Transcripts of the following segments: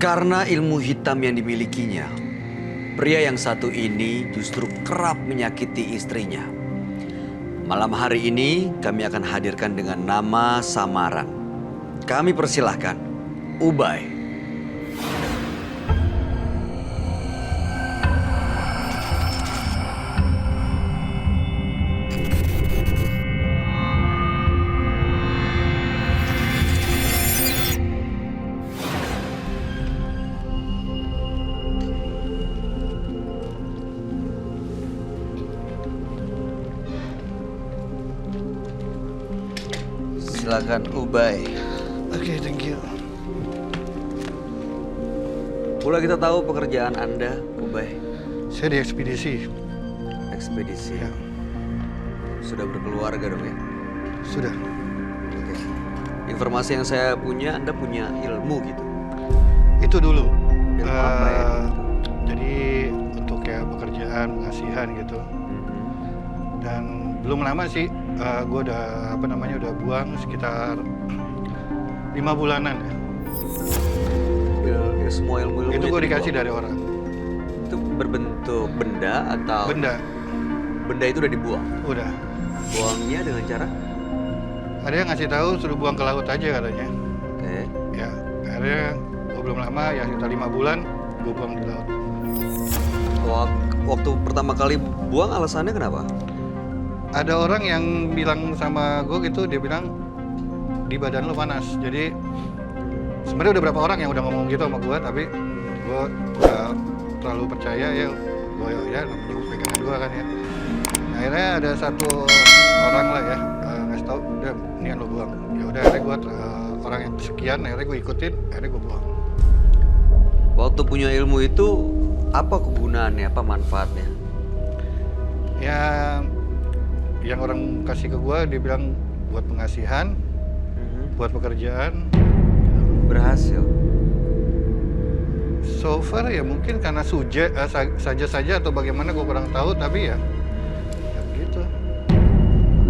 Karena ilmu hitam yang dimilikinya, pria yang satu ini justru kerap menyakiti istrinya. Malam hari ini kami akan hadirkan dengan nama samaran. Kami persilahkan Ubay. Silakan Ubay. Oke, thank you. Boleh kita tahu pekerjaan Anda, Ubay? Saya di ekspedisi. Ekspedisi. Ya. Sudah berkeluarga dong ya? Sudah. Oke. Informasi yang saya punya, Anda punya ilmu gitu. Itu dulu. Ilmu apa ya? Jadi untuk kayak pekerjaan, pengasihan gitu. Dan belum lama sih, gue udah udah buang sekitar 5 bulanan ya. Ya, semua ilmu-ilmu Itu gue dikasih dari orang. Itu berbentuk benda atau? Benda. Benda itu udah dibuang? Udah. Buangnya dengan cara? Ada yang ngasih tahu suruh buang ke laut aja katanya. Oke. Ya, akhirnya gue belum lama ya sekitar 5 bulan gue buang di laut. Waktu pertama kali buang alasannya kenapa? Ada orang yang bilang sama gue gitu, dia bilang di badan lo panas. Jadi sebenarnya udah berapa orang yang udah ngomong gitu sama gue, tapi gue gak terlalu percaya ya. Gue ya namanya pegangan gue kan ya. Nah, akhirnya ada satu orang lah ya ngasih tau, udah mendingan lo buang. Ya udah akhirnya gue orang yang sekian, akhirnya gue ikutin, akhirnya gue buang. Waktu punya ilmu itu apa kegunaannya, apa manfaatnya? Ya yang orang kasih ke gue, dia bilang buat pengasihan, buat pekerjaan. Berhasil? So far ya mungkin karena saja atau bagaimana gue kurang tahu, tapi ya gitu.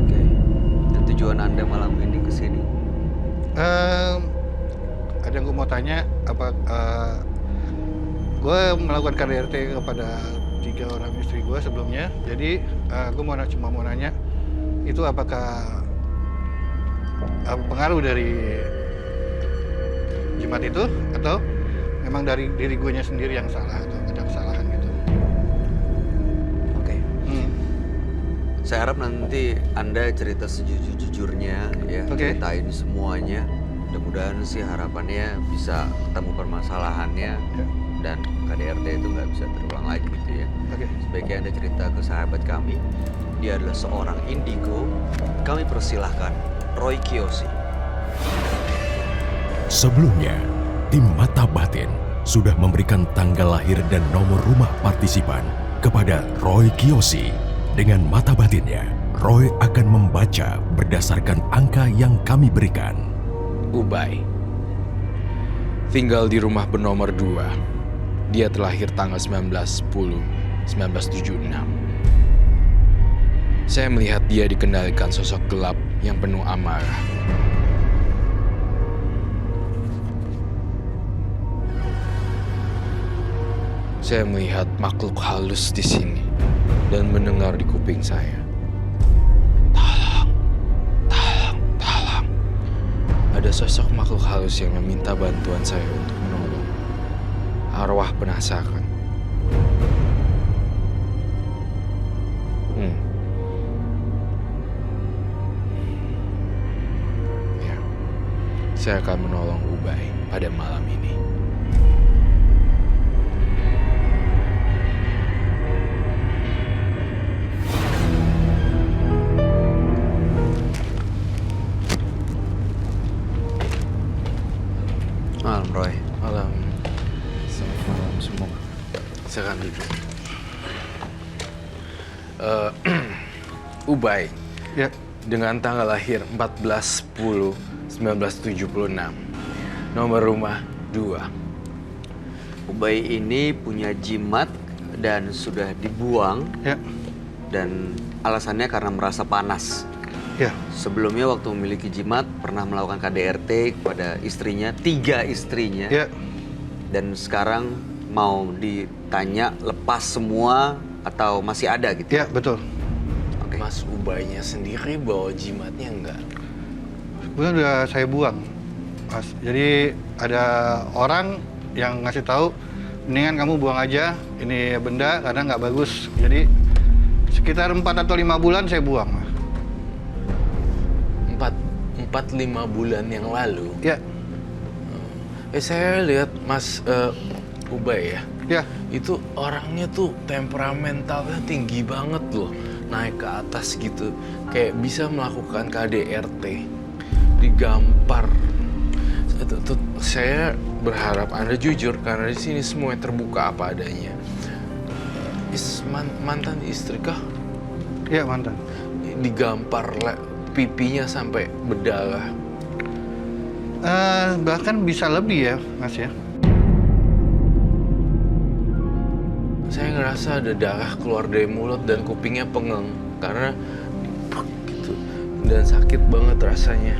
Oke. Dan tujuan Anda malam ini ke sini? Ada yang gue mau tanya, apa gue melakukan KDRT kepada 3 orang istri gue sebelumnya. Jadi gue cuma mau nanya, itu apakah pengaruh dari jimat itu atau memang dari diri gue sendiri yang salah atau ada kesalahan gitu? Oke. Saya harap nanti Anda cerita sejujur-jujurnya ya, ceritain semuanya. Mudah-mudahan sih harapannya bisa ketemu permasalahannya dan KDRT itu nggak bisa terulang lagi gitu ya. Sebaiknya Anda cerita ke sahabat kami. Dia adalah seorang indigo. Kami persilahkan Roy Kiyoshi. Sebelumnya, tim Mata Batin sudah memberikan tanggal lahir dan nomor rumah partisipan kepada Roy Kiyoshi. Dengan mata batinnya, Roy akan membaca berdasarkan angka yang kami berikan. Ubay tinggal di rumah bernomor 2. Dia terlahir tanggal 19/10/1976. Saya melihat dia dikendalikan sosok gelap yang penuh amarah. Saya melihat makhluk halus di sini dan mendengar di kuping saya. Tolong, tolong, tolong. Ada sosok makhluk halus yang meminta bantuan saya untuk menolong. Arwah penasaran. Ya, saya akan menolong Ubay pada malam ini. Malam Roy. Malam. Selamat malam semua. Silakan duduk. Ubay. Ya. Dengan tanggal lahir 14/10/1976. Nomor rumah 2. Ubay ini punya jimat dan sudah dibuang. Ya. Dan alasannya karena merasa panas. Ya. Sebelumnya waktu memiliki jimat pernah melakukan KDRT kepada istrinya, 3 istrinya. Ya. Dan sekarang mau ditanya lepas semua atau masih ada gitu? Ya, betul. Oke. Mas Ubaynya sendiri bawa jimatnya enggak? Kemudian udah saya buang, Mas. Jadi ada orang yang ngasih tahu, mendingan kamu buang aja ini benda karena nggak bagus. Jadi sekitar 4 atau 5 bulan saya buang, Mas. 4-5 bulan yang lalu. Ya, Saya lihat Mas Ubay ya. ya. Itu orangnya tuh temperamentalnya tinggi banget loh. Naik ke atas gitu. Kayak bisa melakukan KDRT. Digampar. Saya berharap Anda jujur karena di sini semua terbuka apa adanya. Mantan istri kah? Ya, mantan. Digampar pipinya sampai berdarah. Bahkan bisa lebih ya, Mas ya. Saya ngerasa ada darah keluar dari mulut dan kupingnya pengeng karena gitu dan sakit banget rasanya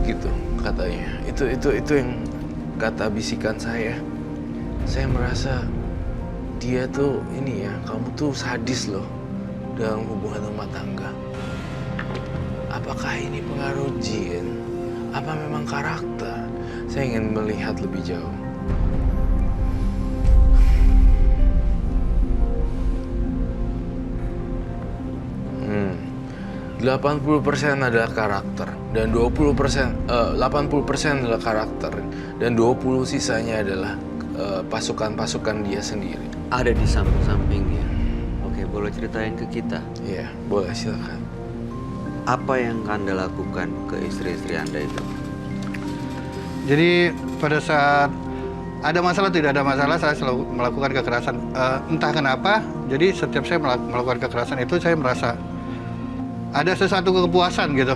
gitu katanya. Itu yang kata bisikan saya. Saya merasa dia tuh ini ya, kamu tuh sadis loh dalam hubungan rumah tangga. Apakah ini pengaruh jin? Apa memang karakter? Saya ingin melihat lebih jauh. 80% adalah karakter dan 80% adalah karakter dan 20 sisanya adalah pasukan-pasukan dia sendiri. Ada di samping-sampingnya. Oke, boleh ceritain ke kita? Iya, boleh silakan. Apa yang Anda lakukan ke istri-istri Anda itu? Jadi pada saat ada masalah tidak ada masalah, saya selalu melakukan kekerasan. Entah kenapa, jadi setiap saya melakukan kekerasan itu saya merasa ada sesuatu kepuasan gitu.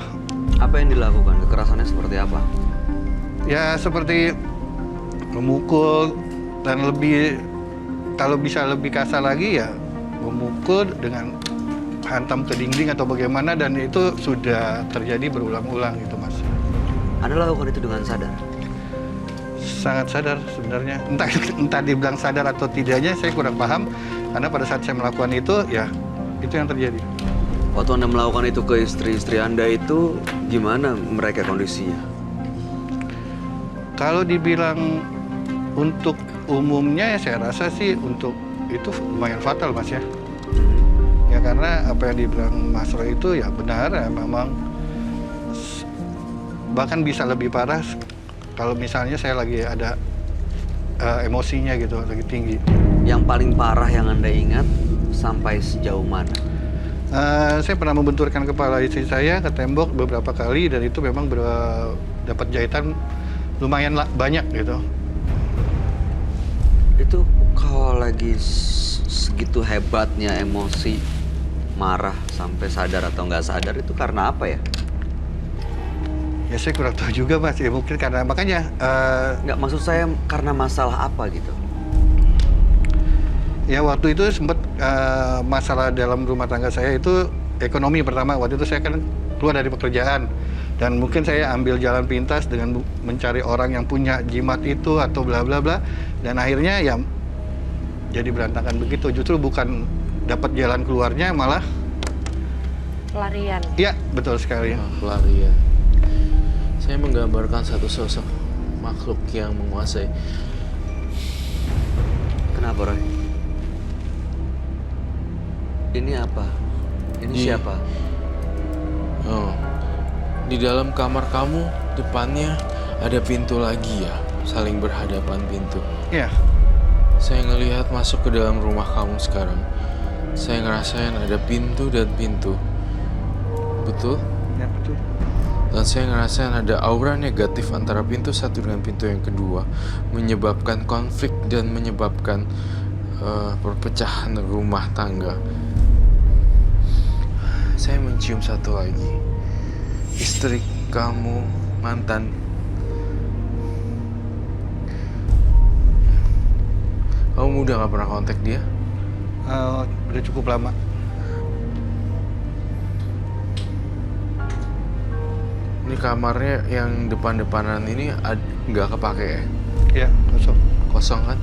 Apa yang dilakukan? Kekerasannya seperti apa? Ya seperti memukul dan lebih, kalau bisa lebih kasar lagi ya memukul dengan hantam ke dinding atau bagaimana, dan itu sudah terjadi berulang-ulang gitu, Mas. Anda lakukan itu dengan sadar? Sangat sadar sebenarnya. Entah dibilang sadar atau tidaknya saya kurang paham, karena pada saat saya melakukan itu ya itu yang terjadi. Waktu Anda melakukan itu ke istri-istri Anda itu gimana mereka kondisinya? Kalau dibilang untuk umumnya ya saya rasa sih untuk itu lumayan fatal, Mas ya. Ya karena apa yang dibilang Mas Roy itu ya benar ya, memang bahkan bisa lebih parah kalau misalnya saya lagi ada emosinya gitu, lagi tinggi. Yang paling parah yang Anda ingat sampai sejauh mana? Saya pernah membenturkan kepala istri saya ke tembok beberapa kali dan itu memang dapat jahitan lumayan banyak gitu. Itu kalau lagi segitu hebatnya emosi, marah sampai sadar atau nggak sadar itu karena apa ya? Ya saya kurang tahu juga, Mas. Ya mungkin karena makanya Nggak, maksud saya karena masalah apa gitu? ya waktu itu sempat masalah dalam rumah tangga saya itu ekonomi pertama. Waktu itu saya kan keluar dari pekerjaan dan mungkin saya ambil jalan pintas dengan mencari orang yang punya jimat itu atau bla bla bla, dan akhirnya ya jadi berantakan begitu. Justru bukan dapat jalan keluarnya, malah pelarian. Iya, betul sekali. Pelarian. Saya menggambarkan satu sosok makhluk yang menguasai. Kenapa, Roy? Ini apa? Ini siapa? Oh, di dalam kamar kamu depannya ada pintu lagi ya, saling berhadapan pintu. Iya. Saya ngelihat masuk ke dalam rumah kamu sekarang. Saya ngerasain ada pintu dan pintu. Betul? Ya, betul. Dan saya ngerasain ada aura negatif antara pintu satu dengan pintu yang kedua, menyebabkan konflik dan menyebabkan perpecahan rumah tangga. Saya mencium satu lagi. Istri kamu mantan. Kamu udah gak pernah kontak dia? Udah cukup lama. Ini kamarnya yang depan-depanan ini nggak kepake ya? Iya, kosong. kosong kan?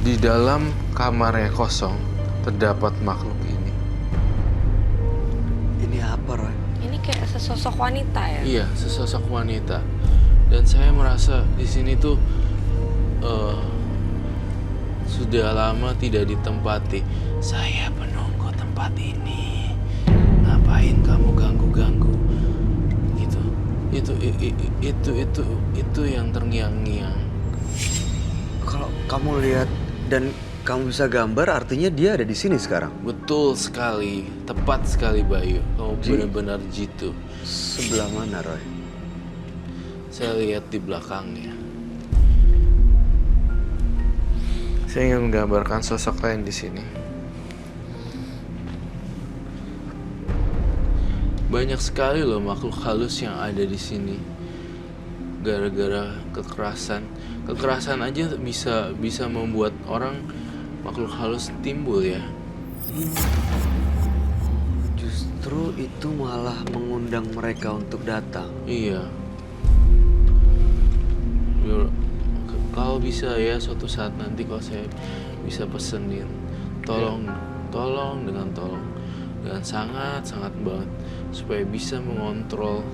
Di dalam kamarnya kosong terdapat makhluk ini. Ini apa, Roy? Ini kayak sesosok wanita ya? Iya, sesosok wanita. Dan saya merasa di sini tuh sudah lama tidak ditempati. Saya penunggu tempat ini. Ngapain kamu ganggu-ganggu? Gitu. Itu yang terngiang-ngiang. Kalau kamu lihat dan kamu bisa gambar, artinya dia ada di sini sekarang. Betul sekali, tepat sekali Bayu. Kamu benar-benar jitu. Sebelah mana, Roy? Saya lihat di belakangnya. Saya ingin menggambarkan sosok lain di sini. Banyak sekali loh makhluk halus yang ada di sini. Gara-gara kekerasan. Kekerasan aja bisa membuat orang makhluk halus timbul ya. Justru itu malah mengundang mereka untuk datang. Iya. Kalau bisa ya suatu saat nanti kalau saya bisa pesenin, tolong dengan sangat banget supaya bisa mengontrol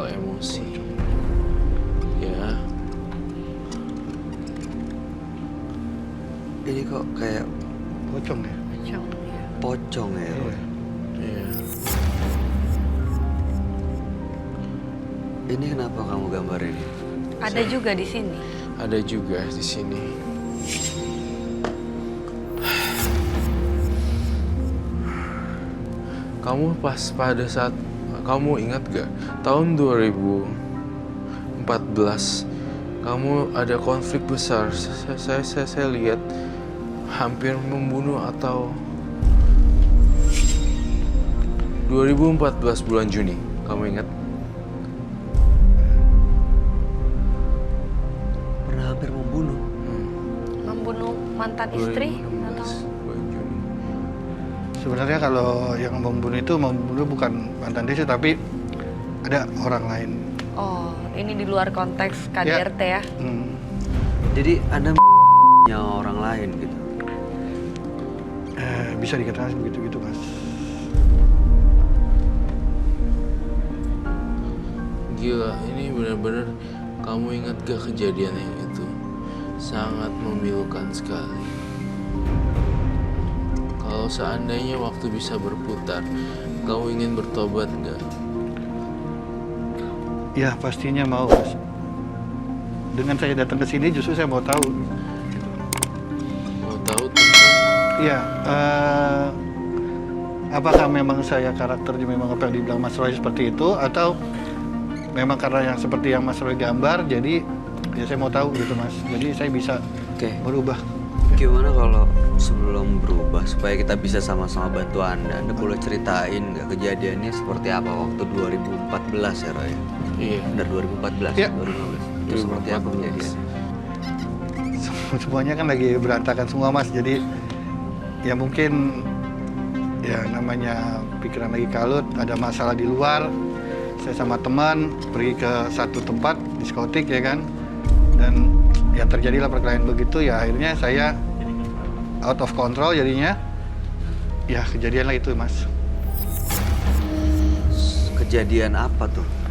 emosi. Ya. Ini kok kayak Pocong ya? Pocong ya. pocong ya, Roy? Iya. Ini kenapa kamu gambarin? Ada juga di sini. Ada juga di sini. Kamu pada saat kamu ingat gak tahun 2014 kamu ada konflik besar. Saya lihat hampir membunuh atau 2014 bulan Juni. Kamu ingat? Pernah hampir membunuh. Membunuh mantan istri? 2016 bulan Juni. Sebenarnya kalau yang membunuh itu bukan mantan istri, tapi ada orang lain. Oh, ini di luar konteks KDRT ya? Jadi Anda nyawa orang lain gitu. Bisa dikatakan begitu-gitu, Mas. Gila, ini benar-benar kamu ingat gak kejadian yang itu? Sangat memilukan sekali. Kalau seandainya waktu bisa berputar, kamu ingin bertobat gak? Ya, pastinya mau, Mas. Dengan saya datang ke sini justru saya mau tahu. Mau tahu tentang? Iya, apakah memang saya karakternya memang apa yang dibilang Mas Roy seperti itu, atau memang karena yang seperti yang Mas Roy gambar, jadi ya saya mau tahu gitu, Mas. Jadi saya bisa berubah. Gimana kalau sebelum berubah supaya kita bisa sama-sama bantu Anda boleh ceritain nggak kejadiannya seperti apa waktu 2014 ya, Roy? Iya. Benar 2014, Iya. 2015. Itu seperti apa kejadiannya? Semuanya kan lagi berantakan semua, Mas. Jadi ya mungkin ya namanya pikiran lagi kalut, ada masalah di luar. Saya sama teman pergi ke satu tempat diskotik ya kan, dan ya terjadilah perkelahian begitu. Ya akhirnya saya out of control jadinya. Ya kejadianlah itu, Mas. Kejadian apa tuh?